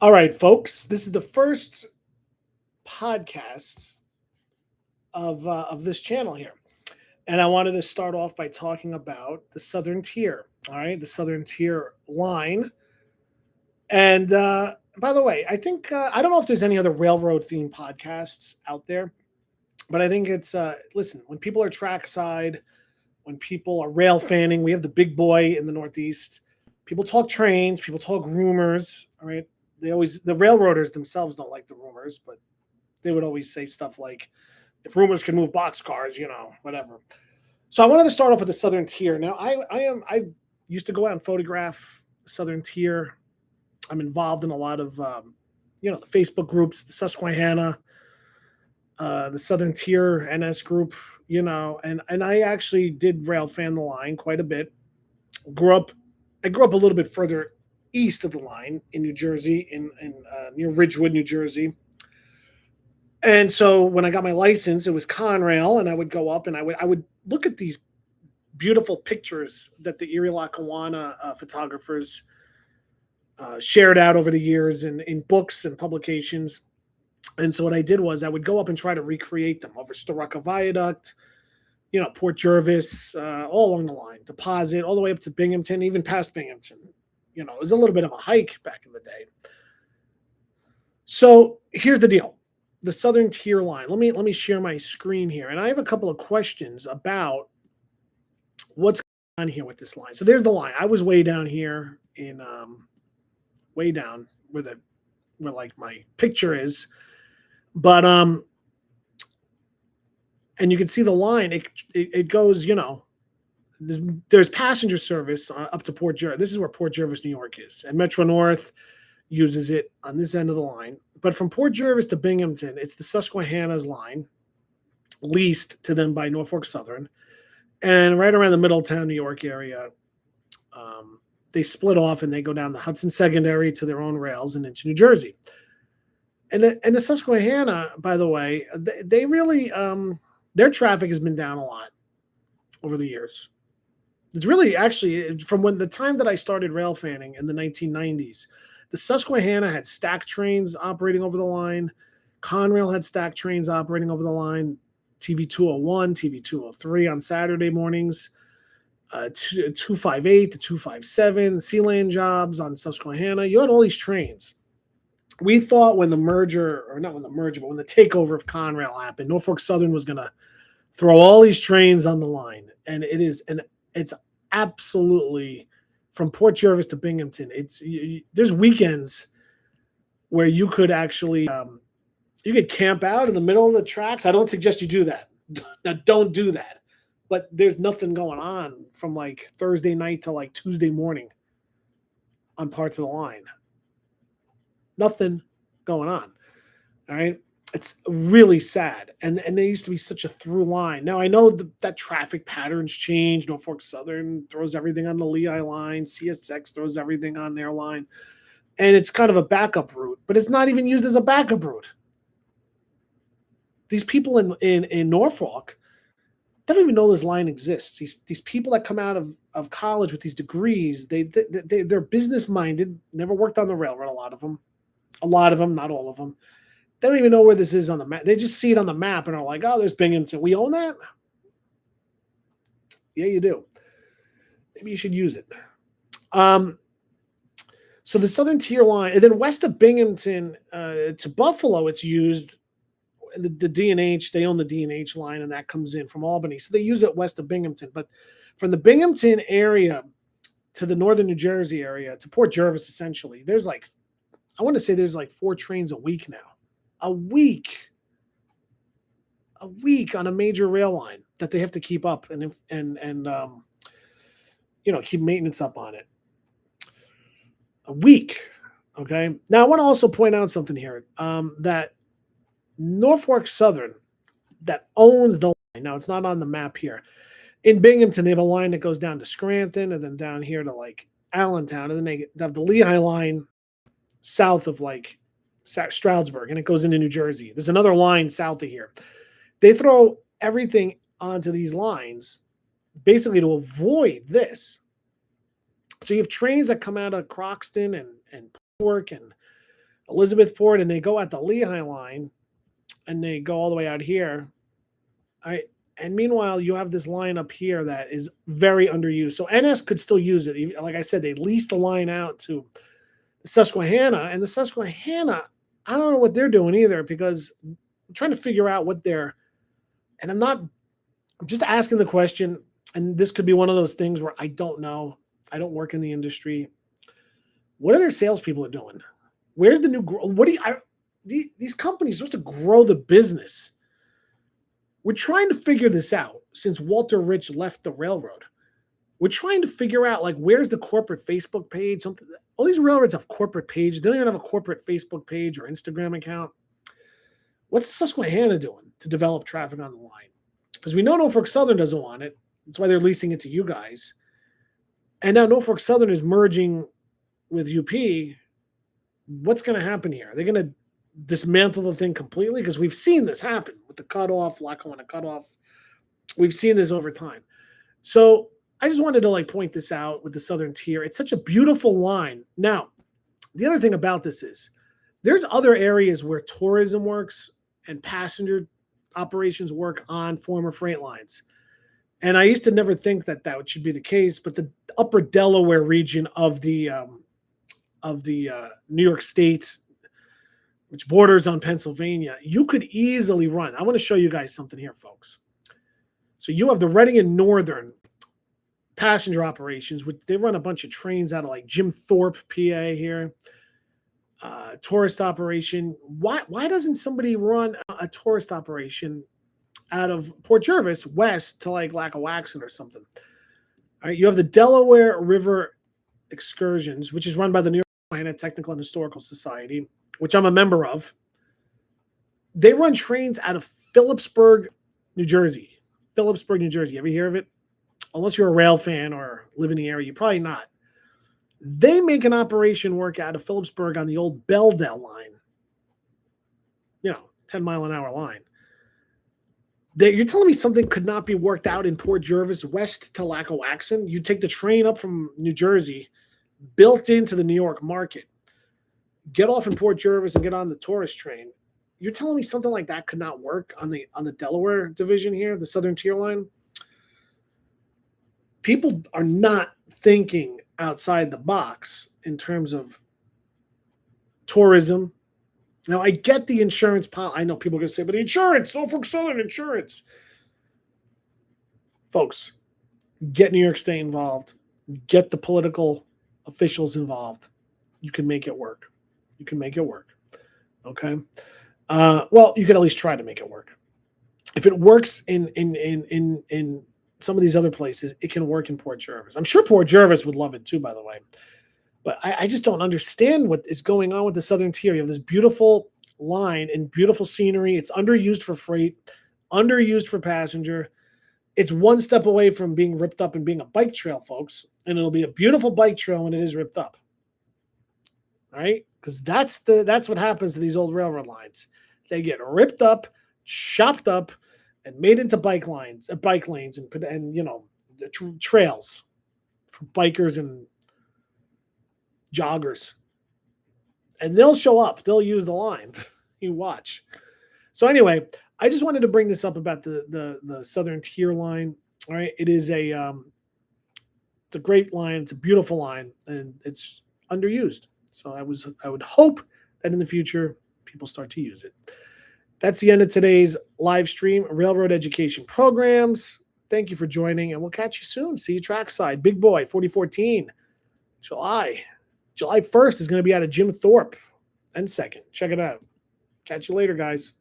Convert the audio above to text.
All right, folks. This is the first podcast of this channel here, and I wanted to start off by talking about the Southern Tier. All right, the Southern Tier line. And by the way, I think I don't know if there's any other railroad themed podcasts out there, but I think it's listen, when people are trackside, when people are rail fanning, we have the big boy in the Northeast. People talk trains, people talk rumors. All right, the railroaders themselves don't like the rumors, but they would always say stuff like, if rumors can move boxcars, whatever. So I wanted to start off with the Southern Tier. Now I used to go out and photograph the Southern Tier. I'm involved in a lot of the Facebook groups, the Susquehanna, the Southern Tier NS group, and I actually did rail fan the line quite a bit. Grew up, I grew up a little bit further east of the line in New Jersey, in near Ridgewood, New Jersey. And so when I got my license, it was Conrail, and I would go up and I would look at these beautiful pictures that the Erie Lackawanna photographers shared out over the years in books and publications. And so what I did was I would go up and try to recreate them over Storuca Viaduct, Port Jervis, all along the line, Deposit, all the way up to Binghamton, even past Binghamton. It was a little bit of a hike back in the day. So here's the deal. The Southern Tier line. Let me share my screen here. And I have a couple of questions about what's going on here with this line. So there's the line. I was way down here in way down where like my picture is. But and you can see the line. It goes, there's passenger service up to Port Jervis. This is where Port Jervis, New York is. And Metro North uses it on this end of the line. But from Port Jervis to Binghamton, it's the Susquehanna's line, leased to them by Norfolk Southern. And right around the Middletown, New York area, they split off and they go down the Hudson Secondary to their own rails and into New Jersey. And the Susquehanna, by the way, they really their traffic has been down a lot over the years. It's really actually from when the time that I started rail fanning in the 1990s. The Susquehanna had stack trains operating over the line. Conrail had stack trains operating over the line. TV 201, TV 203 on Saturday mornings. 258 to 257, Sea Lane jobs on Susquehanna. You had all these trains. We thought when the merger, or not when the merger, but when the takeover of Conrail happened, Norfolk Southern was going to throw all these trains on the line. And it's absolutely, from Port Jervis to Binghamton, there's weekends where you could actually you could camp out in the middle of the tracks. I don't suggest you do that. Now, don't do that. But there's nothing going on from like Thursday night to like Tuesday morning on parts of the line. Nothing going on. All right. It's really sad. And there used to be such a through line. Now, I know that traffic patterns change. Norfolk Southern throws everything on the Lehigh line. CSX throws everything on their line. And it's kind of a backup route, but it's not even used as a backup route. These people in Norfolk, they don't even know this line exists. These people that come out of college with these degrees, they're business minded, never worked on the railroad, a lot of them, not all of them. They don't even know where this is on the map. They just see it on the map and are like, oh, there's Binghamton. We own that? Yeah, you do. Maybe you should use it. So the Southern Tier line, and then west of Binghamton to Buffalo, it's used. The D&H, they own the D&H line, and that comes in from Albany. So they use it west of Binghamton. But from the Binghamton area to the northern New Jersey area to Port Jervis, essentially, there's like 4 trains a week now. A week on a major rail line that they have to keep up and keep maintenance up on it. A week. Okay. Now I want to also point out something here that Norfolk Southern, that owns the line. Now it's not on the map here. In Binghamton, they have a line that goes down to Scranton and then down here to like Allentown, and then they have the Lehigh line south of like Stroudsburg, and it goes into New Jersey. There's another line south of here. They throw everything onto these lines basically to avoid this. So you have trains that come out of Croxton and Pork and Elizabethport, and they go at the Lehigh line, and they go all the way out here. And meanwhile, you have this line up here that is very underused. So NS could still use it. Like I said, they leased the line out to the Susquehanna, and the Susquehanna, I don't know what they're doing either, because I'm trying to figure out what they're, and I'm just asking the question, and this could be one of those things where I don't know. I don't work in the industry. What are their salespeople doing? Where's the new growth? These companies are supposed to grow the business. We're trying to figure this out since Walter Rich left the railroad. We're trying to figure out, like, where's the corporate Facebook page? Something. All these railroads have corporate pages. They don't even have a corporate Facebook page or Instagram account. What's the Susquehanna doing to develop traffic on the line? Because we know Norfolk Southern doesn't want it. That's why they're leasing it to you guys. And now Norfolk Southern is merging with UP. What's going to happen here? Are they going to dismantle the thing completely? Because we've seen this happen with the cutoff, Lackawanna cutoff. We've seen this over time. So I just wanted to point this out with the Southern Tier. It's such a beautiful line. Now, the other thing about this is there's other areas where tourism works and passenger operations work on former freight lines. And I used to never think that should be the case, but the upper Delaware region of the New York State, which borders on Pennsylvania, you could easily run. I want to show you guys something here, folks. So you have the Reading and Northern passenger operations, which they run a bunch of trains out of Jim Thorpe, PA here. Tourist operation. Why doesn't somebody run a tourist operation out of Port Jervis west to Lackawaxen or something? All right, you have the Delaware River Excursions, which is run by the New York Technical and Historical Society, which I'm a member of. They run trains out of Phillipsburg, New Jersey. Phillipsburg, New Jersey. Ever hear of it? Unless you're a rail fan or live in the area, you're probably not. They make an operation work out of Phillipsburg on the old Belldale line. 10-mile-an-hour line. You're telling me something could not be worked out in Port Jervis west to Lackawaxen? You take the train up from New Jersey, built into the New York market, get off in Port Jervis and get on the tourist train. You're telling me something like that could not work on the Delaware division here, the Southern Tier line? People are not thinking outside the box in terms of tourism. Now, I get the insurance policy. I know people are going to say, but insurance, Norfolk Southern insurance. Folks, get New York State involved. Get the political officials involved. You can make it work. You can make it work. Okay? Well, you can at least try to make it work. If it works in some of these other places, it can work in Port Jervis. I'm sure Port Jervis would love it too, by the way. But I just don't understand what is going on with the Southern Tier. You have this beautiful line and beautiful scenery. It's underused for freight, underused for passenger. It's one step away from being ripped up and being a bike trail, folks. And it'll be a beautiful bike trail when it is ripped up. All right? Because that's what happens to these old railroad lines. They get ripped up, chopped up, and made into bike lanes, and trails for bikers and joggers. And they'll show up. They'll use the line. You watch. So anyway, I just wanted to bring this up about the Southern Tier line. All right, it's a great line. It's a beautiful line, and it's underused. So I would hope that in the future people start to use it. That's the end of today's live stream, Railroad Education Programs. Thank you for joining, and we'll catch you soon. See you trackside. Big Boy 4014, July 1st is going to be out of Jim Thorpe and 2nd. Check it out. Catch you later, guys.